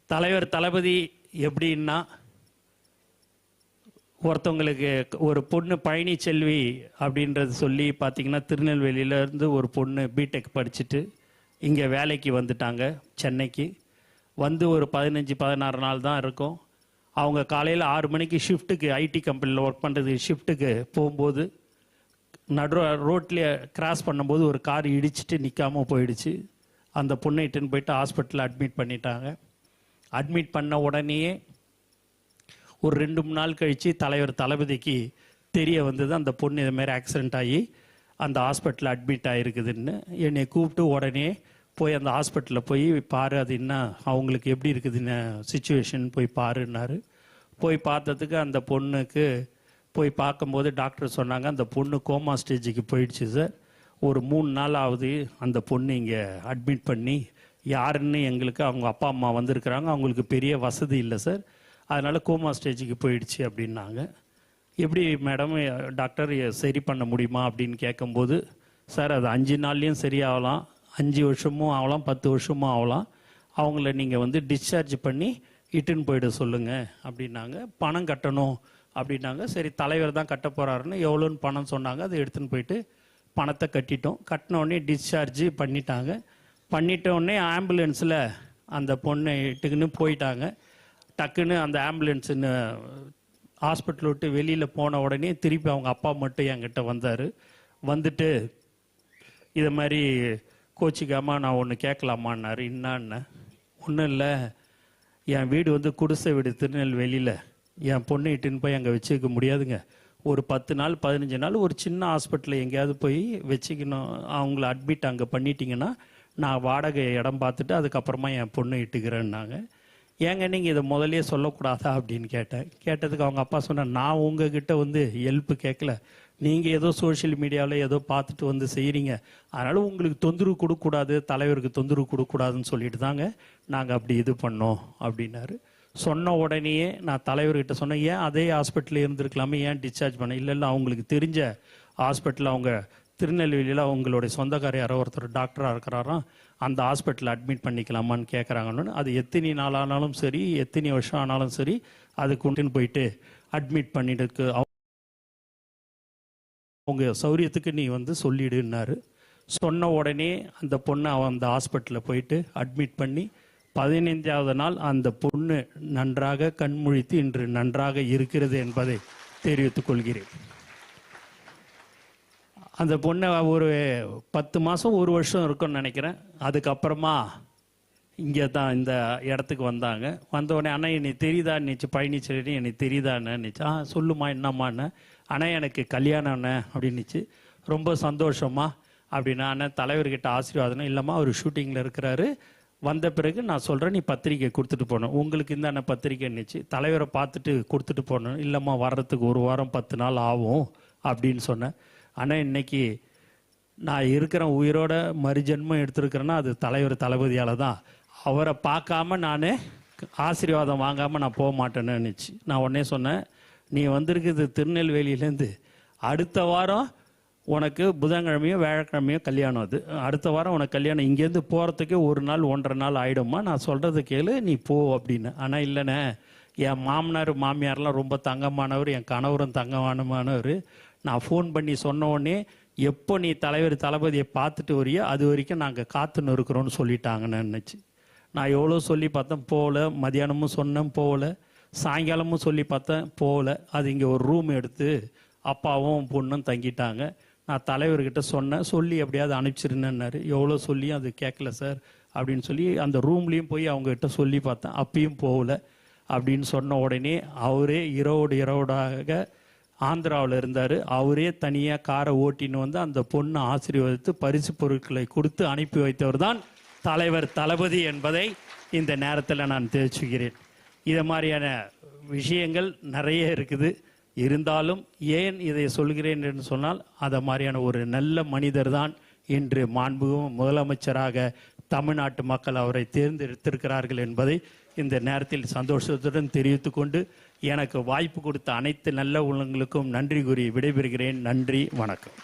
தலைவர் தளபதி எப்படின்னா, ஒருத்தவங்களுக்கு ஒரு பொண்ணு பழனிச்செல்வி அப்படின்றது சொல்லி பார்த்தீங்கன்னா, திருநெல்வேலியிலேருந்து ஒரு பொண்ணு பிடெக் படிச்சுட்டு இங்கே வேலைக்கு வந்துட்டாங்க சென்னைக்கு. வந்து ஒரு 15-16 நாள் தான் இருக்கும். அவங்க காலையில் 6 மணிக்கு ஷிஃப்ட்டுக்கு ஐடி கம்பெனியில் ஒர்க் பண்ணுறது ஷிஃப்ட்டுக்கு போகும்போது நடு ரோட்லேயே கிராஸ் பண்ணும்போது ஒரு கார் இடிச்சிட்டு நிற்காமல் போயிடுச்சு. அந்த பொண்ணை இட்டுன்னு போயிட்டு ஹாஸ்பிட்டலில் அட்மிட் பண்ணிட்டாங்க. அட்மிட் பண்ண உடனேயே ஒரு 2-3 நாள் கழித்து தலைவர் தளபதிக்கு தெரிய வந்தது, அந்த பொண்ணு இதுமாரி ஆக்சிடெண்ட் ஆகி அந்த ஹாஸ்பிட்டலில் அட்மிட் ஆகிருக்குதுன்னு. என்னை கூப்பிட்டு உடனே போய் அந்த ஹாஸ்பிட்டலில் போய் பாரு, அது என்ன அவங்களுக்கு எப்படி இருக்குதுன்னு சுச்சுவேஷன் போய் பாருன்னாரு. போய் பார்த்ததுக்கு அந்த பொண்ணுக்கு போய் பார்க்கும்போது டாக்டர் சொன்னாங்க, அந்த பொண்ணு கோமா ஸ்டேஜுக்கு போயிடுச்சு சார். ஒரு 3 நாள் ஆகுது அந்த பொண்ணு இங்கே அட்மிட் பண்ணி. யாருன்னு எங்களுக்கு அவங்க அப்பா அம்மா வந்திருக்கிறாங்க, அவங்களுக்கு பெரிய வசதி இல்லை சார், அதனால் கோமா ஸ்டேஜுக்கு போயிடுச்சு அப்படின்னாங்க. எப்படி மேடம் டாக்டர் சரி பண்ண முடியுமா அப்படின்னு கேட்கும்போது, சார் அது 5 நாள்லேயும் சரியாகலாம், 5 வருஷமும் ஆகலாம், 10 வருஷமும் ஆகலாம், அவங்கள நீங்கள் டிஸ்சார்ஜ் பண்ணி இட்டுன்னு போயிட சொல்லுங்கள் அப்படின்னாங்க. பணம் கட்டணும் அப்படின்னாங்க. சரி தலைவர் தான் கட்ட போகிறாருன்னு எவ்வளோன்னு பணம் சொன்னாங்க. அதை எடுத்துன்னு போயிட்டு பணத்தை கட்டிட்டோம். கட்டினோடனே டிஸ்சார்ஜ் பண்ணிட்டாங்க. பண்ணிட்டோடனே ஆம்புலன்ஸில் அந்த பொண்ணை இட்டுக்குன்னு போயிட்டாங்க. டக்குன்னு அந்த ஆம்புலன்ஸுன்னு ஹாஸ்பிட்டல் விட்டு வெளியில் போன உடனே திருப்பி அவங்க அப்பா மட்டும் என்கிட்ட வந்தார். வந்துட்டு இதை மாதிரி கோச்சிக்காமல் நான் ஒன்று கேட்கலாமான்னாரு. என்னான்னு? ஒன்றும் இல்லை, என் வீடு குடிசை வீடு திருநெல்வேலியில், என் பொண்ணை இட்டுன்னு போய் அங்கே வச்சுக்க முடியாதுங்க. ஒரு 10 நாள் 15 நாள் ஒரு சின்ன ஹாஸ்பிட்டலில் எங்கேயாவது போய் வச்சுக்கணும். அவங்கள அட்மிட் அங்கே பண்ணிட்டீங்கன்னா நான் வாடகை இடம் பார்த்துட்டு அதுக்கப்புறமா என் பொண்ணை இட்டுக்கிறேன்னாங்க. ஏங்க நீங்கள் இதை முதலே சொல்லக்கூடாதா அப்படின்னு கேட்டேன். கேட்டதுக்கு அவங்க அப்பா சொன்னார், நான் உங்ககிட்ட ஹெல்ப்பு கேட்கல, நீங்கள் ஏதோ சோஷியல் மீடியாவில் ஏதோ பார்த்துட்டு செய்கிறீங்க, அதனால் உங்களுக்கு தொந்தரவு கொடுக்கக்கூடாது, தலைவருக்கு தொந்தரவு கொடுக்கக்கூடாதுன்னு சொல்லிட்டு தாங்க நாங்கள் அப்படி இது பண்ணோம் அப்படின்னாரு. சொன்ன உடனேயே நான் தலைவர்கிட்ட சொன்னேன், ஏன் அதே ஹாஸ்பிட்டலில் இருந்திருக்கலாமே, ஏன் டிஸ்சார்ஜ் பண்ண? இல்லை அவங்களுக்கு தெரிஞ்ச ஹாஸ்பிட்டலில், அவங்க திருநெல்வேலியில் அவங்களுடைய சொந்தக்கார யாரோ ஒருத்தர் டாக்டராக இருக்கிறாராம், அந்த ஹாஸ்பிட்டலில் அட்மிட் பண்ணிக்கலாமான்னு கேட்குறாங்கன்னு. அது எத்தனை நாள் ஆனாலும் சரி, எத்தனை வருஷம் ஆனாலும் சரி, அது கொண்டுன்னு போயிட்டு அட்மிட் பண்ணிட்டு அவங்க சௌரியத்துக்கு நீ சொல்லிடுன்னாரு. சொன்ன உடனே அந்த பொண்ணை அந்த ஹாஸ்பிட்டலில் போயிட்டு அட்மிட் பண்ணி 15வது நாள் அந்த பொண்ணு நன்றாக கண்முழித்து இன்று நன்றாக இருக்கிறது என்பதை தெரிவித்துக் கொள்கிறேன். அந்த பொண்ணை ஒரு 10 மாதம் 1 வருஷம் இருக்கும்னு நினைக்கிறேன். அதுக்கப்புறமா இங்கே தான் இந்த இடத்துக்கு வந்தாங்க. வந்தவுடனே, அண்ணா என்னை தெரியுதா நினச்சி, பழனிச்செல்வி என்னை தெரியுதான்னு நினச்சி. சொல்லுமா என்னம்மாண்ணே. அண்ணா எனக்கு கல்யாணம் அண்ணே அப்படின்னுச்சு. ரொம்ப சந்தோஷமா அப்படின்னா, அண்ணன் தலைவர்கிட்ட ஆசீர்வாதம். இல்லைம்மா அவர் ஷூட்டிங்கில் இருக்கிறாரு, வந்த பிறகு நான் சொல்கிறேன், நீ பத்திரிக்கை கொடுத்துட்டு போகணும், உங்களுக்கு இந்த அண்ணன் பத்திரிக்கைன்னுச்சு. தலைவரை பார்த்துட்டு கொடுத்துட்டு போகணும். இல்லைம்மா வர்றதுக்கு 1 வாரம் 10 நாள் ஆகும் அப்படின்னு சொன்னேன். ஆனால் இன்னைக்கு நான் இருக்கிறேன், உயிரோட மறுஜென்மம் எடுத்துருக்கிறேன்னா அது தலைவர் தளபதியால் தான். அவரை பார்க்காம நான் ஆசீர்வாதம் வாங்காமல் நான் போக மாட்டேன்னு நினச்சி நான் உடனே சொன்னேன், நீ வந்திருக்குது திருநெல்வேலியிலேருந்து, அடுத்த வாரம் உனக்கு புதன்கிழமையோ வியாழக்கிழமையோ கல்யாணம், அது அடுத்த வாரம் உனக்கு கல்யாணம், இங்கேருந்து போகிறதுக்கே 1 நாள் 1.5 நாள் ஆகிடுமா, நான் சொல்கிறது கேளு நீ போ அப்படின்னு. ஆனால் இல்லைண்ணே, என் மாமனார் மாமியார்லாம் ரொம்ப தங்கமானவர், என் கணவரும் தங்கமானவர், நான் ஃபோன் பண்ணி சொன்ன உடனே எப்போ நீ தலைவர் தளபதியை பார்த்துட்டு வரையோ அது வரைக்கும் நாங்கள் காத்துன்னு இருக்கிறோன்னு சொல்லிட்டாங்கன்னு நினச்சி. நான் எவ்வளோ சொல்லி பார்த்தேன், போகல. மதியானமும் சொன்னேன், போகல. சாயங்காலமும் சொல்லி பார்த்தேன், போகல. அது இங்கே ஒரு ரூம் எடுத்து அப்பாவும் பொண்ணும் தங்கிட்டாங்க. நான் தலைவர்கிட்ட சொன்னேன், சொல்லி எப்படியாவது அனுப்பிச்சிருந்தேன்னாரு. எவ்வளோ சொல்லியும் அது கேட்கல சார் அப்படின்னு சொல்லி அந்த ரூம்லேயும் போய் அவங்ககிட்ட சொல்லி பார்த்தேன், அப்பயும் போகல அப்படின்னு சொன்ன உடனே அவரே இரவோடாக ஆந்திராவில் இருந்தார். அவரே தனியாக காரை ஓட்டின்னு அந்த பொண்ணை ஆசீர்வதித்து பரிசு பொருட்களை கொடுத்து அனுப்பி வைத்தவர் தான் தலைவர் தளபதி என்பதை இந்த நேரத்தில் நான் தெரிவிச்சுக்கிறேன். இதை மாதிரியான விஷயங்கள் நிறைய இருக்குது. இருந்தாலும் ஏன் இதை சொல்கிறேன் என்று சொன்னால், அதை மாதிரியான ஒரு நல்ல மனிதர் தான் இன்று மாண்புமிகு முதலமைச்சராக தமிழ்நாட்டு மக்கள் அவரை தேர்ந்தெடுத்திருக்கிறார்கள் என்பதை இந்த நேரத்தில் சந்தோஷத்துடன் தெரிவித்து கொண்டு, எனக்கு வாய்ப்பு கொடுத்த அனைத்து நல்ல உள்ளங்களுக்கும் நன்றி கூறி விடைபெறுகிறேன். நன்றி, வணக்கம்.